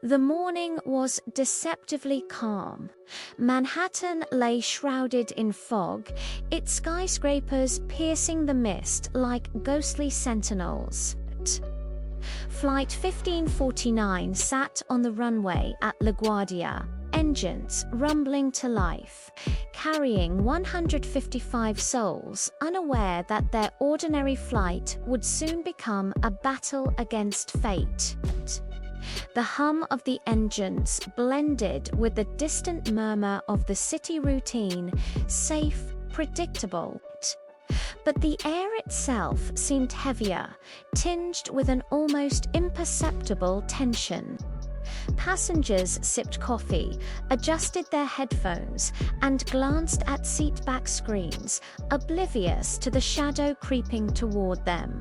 The morning was deceptively calm. Manhattan lay shrouded in fog, its skyscrapers piercing the mist like ghostly sentinels. Flight 1549 sat on the runway at LaGuardia, engines rumbling to life, carrying 155 souls, unaware that their ordinary flight would soon become a battle against fate. The hum of the engines blended with the distant murmur of the city routine, safe, predictable. But the air itself seemed heavier, tinged with an almost imperceptible tension. Passengers sipped coffee, adjusted their headphones, and glanced at seatback screens, oblivious to the shadow creeping toward them.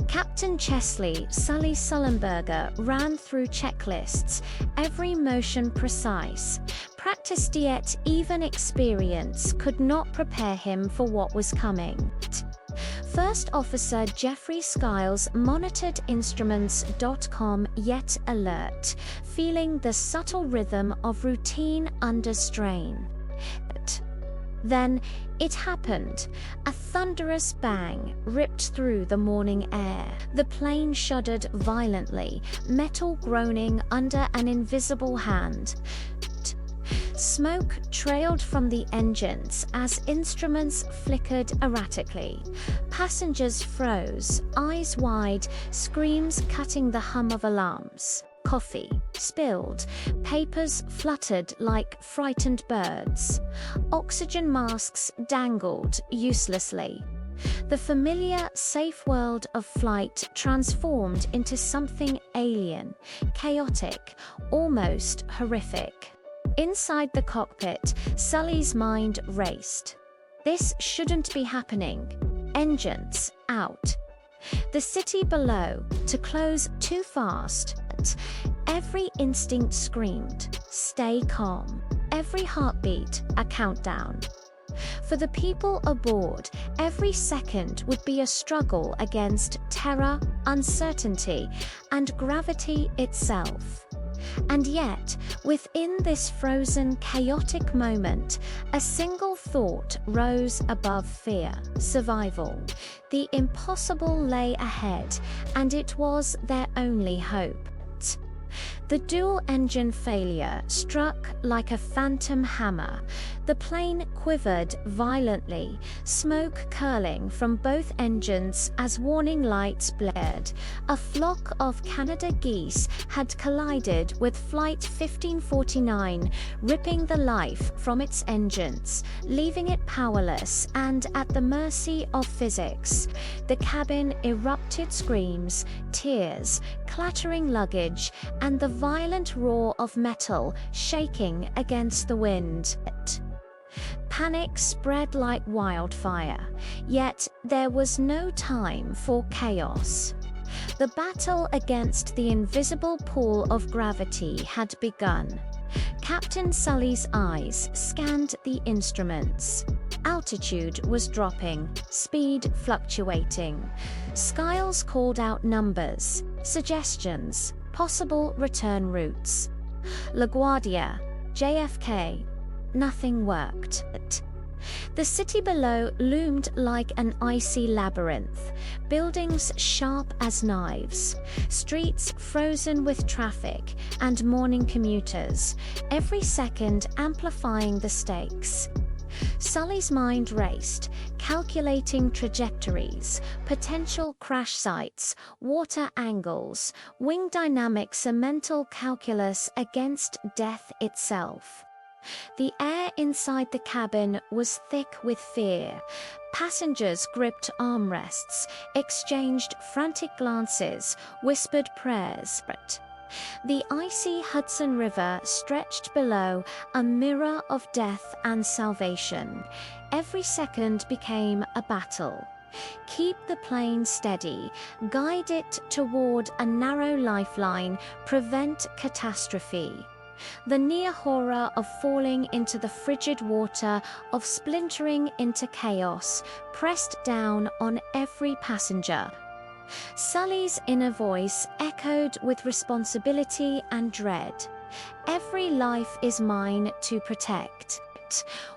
Captain Chesley, Sully Sullenberger, ran through checklists, every motion precise. Practiced yet even experience could not prepare him for what was coming. First Officer Jeffrey Skiles monitored instruments.com, yet alert, feeling the subtle rhythm of routine under strain. Then it happened. A thunderous bang ripped through the morning air. The plane shuddered violently, metal groaning under an invisible hand. Smoke trailed from the engines as instruments flickered erratically. Passengers froze, eyes wide, screams cutting the hum of alarms. Coffee spilled, papers fluttered like frightened birds. Oxygen masks dangled uselessly. The familiar, safe world of flight transformed into something alien, chaotic, almost horrific. Inside the cockpit, Sully's mind raced. This shouldn't be happening. Engines out. The city below, to close too fast. Every instinct screamed, stay calm. Every heartbeat, a countdown. For the people aboard, every second would be a struggle against terror, uncertainty, and gravity itself. And yet, within this frozen, chaotic moment, a single thought rose above fear: survival. The impossible lay ahead, and it was their only hope. The dual-engine failure struck like a phantom hammer. The plane quivered violently, smoke curling from both engines as warning lights blared. A flock of Canada geese had collided with Flight 1549, ripping the life from its engines, leaving it powerless and at the mercy of physics. The cabin erupted screams, tears, clattering luggage, and the violent roar of metal shaking against the wind. Panic spread like wildfire, yet there was no time for chaos. The battle against the invisible pull of gravity had begun. Captain Sully's eyes scanned the instruments. Altitude was dropping, speed fluctuating. Skiles called out numbers, suggestions, possible return routes. LaGuardia, JFK, nothing worked. The city below loomed like an icy labyrinth, buildings sharp as knives, streets frozen with traffic and morning commuters, every second amplifying the stakes. Sully's mind raced, calculating trajectories, potential crash sites, water angles, wing dynamics, a mental calculus against death itself. The air inside the cabin was thick with fear. Passengers gripped armrests, exchanged frantic glances, whispered prayers. The icy Hudson River stretched below, a mirror of death and salvation. Every second became a battle. Keep the plane steady, guide it toward a narrow lifeline, prevent catastrophe. The near horror of falling into the frigid water, of splintering into chaos, pressed down on every passenger. Sully's inner voice echoed with responsibility and dread. Every life is mine to protect.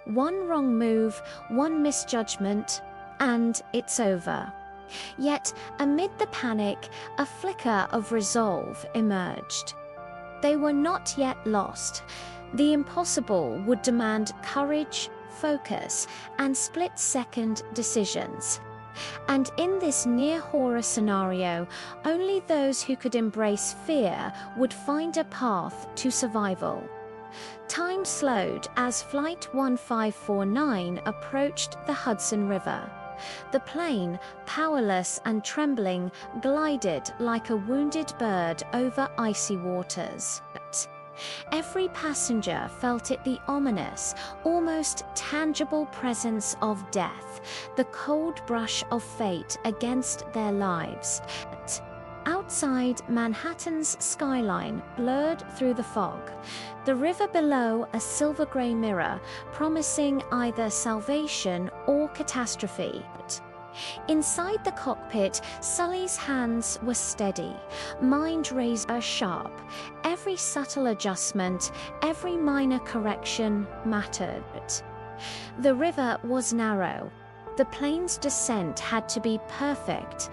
One wrong move, one misjudgment, and it's over. Yet, amid the panic, a flicker of resolve emerged. They were not yet lost. The impossible would demand courage, focus, and split-second decisions. And in this near-horror scenario, only those who could embrace fear would find a path to survival. Time slowed as Flight 1549 approached the Hudson River. The plane, powerless and trembling, glided like a wounded bird over icy waters. Every passenger felt it, the ominous, almost tangible presence of death, the cold brush of fate against their lives. Outside, Manhattan's skyline blurred through the fog, the river below a silver-grey mirror, promising either salvation or catastrophe. Inside the cockpit, Sully's hands were steady, mind razor sharp. Every subtle adjustment, every minor correction mattered. The river was narrow. The plane's descent had to be perfect.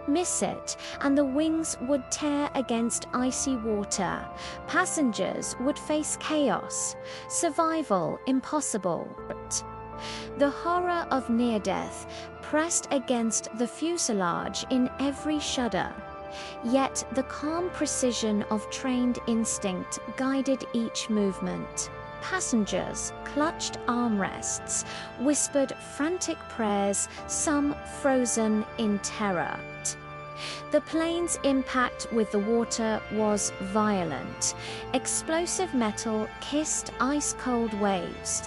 Miss it, and the wings would tear against icy water. Passengers would face chaos. Survival impossible. The horror of near-death pressed against the fuselage in every shudder. Yet the calm precision of trained instinct guided each movement. Passengers clutched armrests, whispered frantic prayers, some frozen in terror. The plane's impact with the water was violent. Explosive metal kissed ice-cold waves.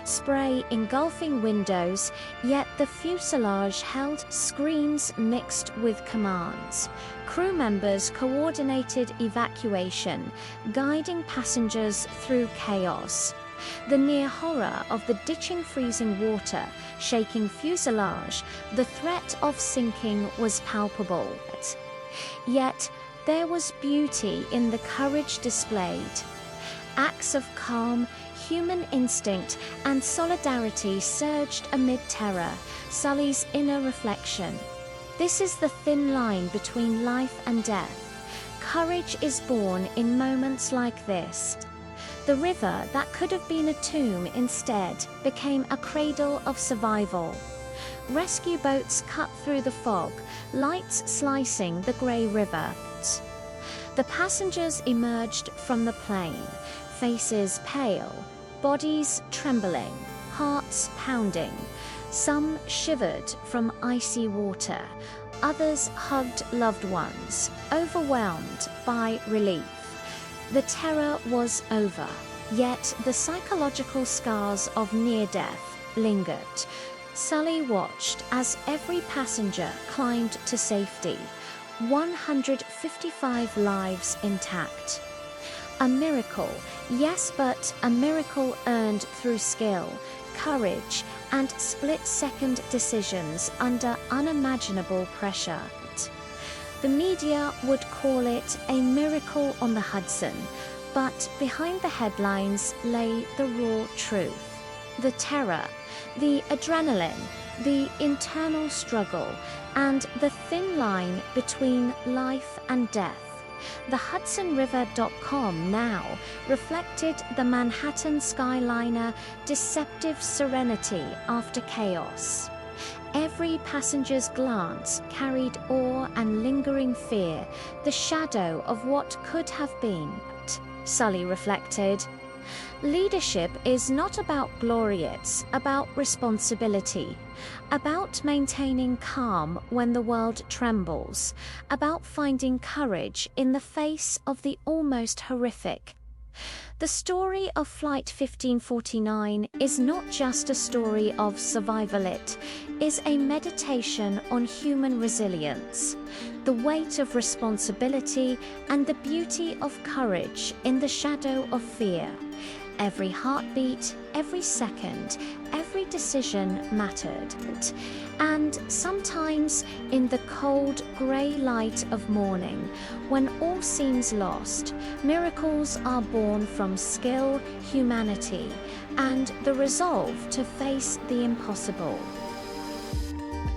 Spray engulfing windows, yet the fuselage held screams mixed with commands. Crew members coordinated evacuation, guiding passengers through chaos. The near horror of the ditching freezing water, shaking fuselage, the threat of sinking was palpable. Yet there was beauty in the courage displayed. Acts of calm, human instinct and solidarity surged amid terror, Sully's inner reflection. This is the thin line between life and death. Courage is born in moments like this. The river that could have been a tomb instead became a cradle of survival. Rescue boats cut through the fog, lights slicing the grey river. The passengers emerged from the plane, faces pale, bodies trembling, hearts pounding. Some shivered from icy water, others hugged loved ones, overwhelmed by relief. The terror was over, yet the psychological scars of near-death lingered. Sully watched as every passenger climbed to safety, 155 lives intact. A miracle, yes, but a miracle earned through skill, courage, and split-second decisions under unimaginable pressure. The media would call it a miracle on the Hudson, but behind the headlines lay the raw truth. The terror, the adrenaline, the internal struggle, and the thin line between life and death. The HudsonRiver.com now reflected the Manhattan skyliner deceptive serenity after chaos. Every passenger's glance carried awe and lingering fear, the shadow of what could have been. Sully reflected. Leadership is not about glory, it's about responsibility, about maintaining calm when the world trembles, about finding courage in the face of the almost horrific. The story of Flight 1549 is not just a story of survival, it is a meditation on human resilience, the weight of responsibility and the beauty of courage in the shadow of fear. Every heartbeat, every second, every decision mattered. And sometimes, in the cold, grey light of morning, when all seems lost, miracles are born from skill, humanity, and the resolve to face the impossible.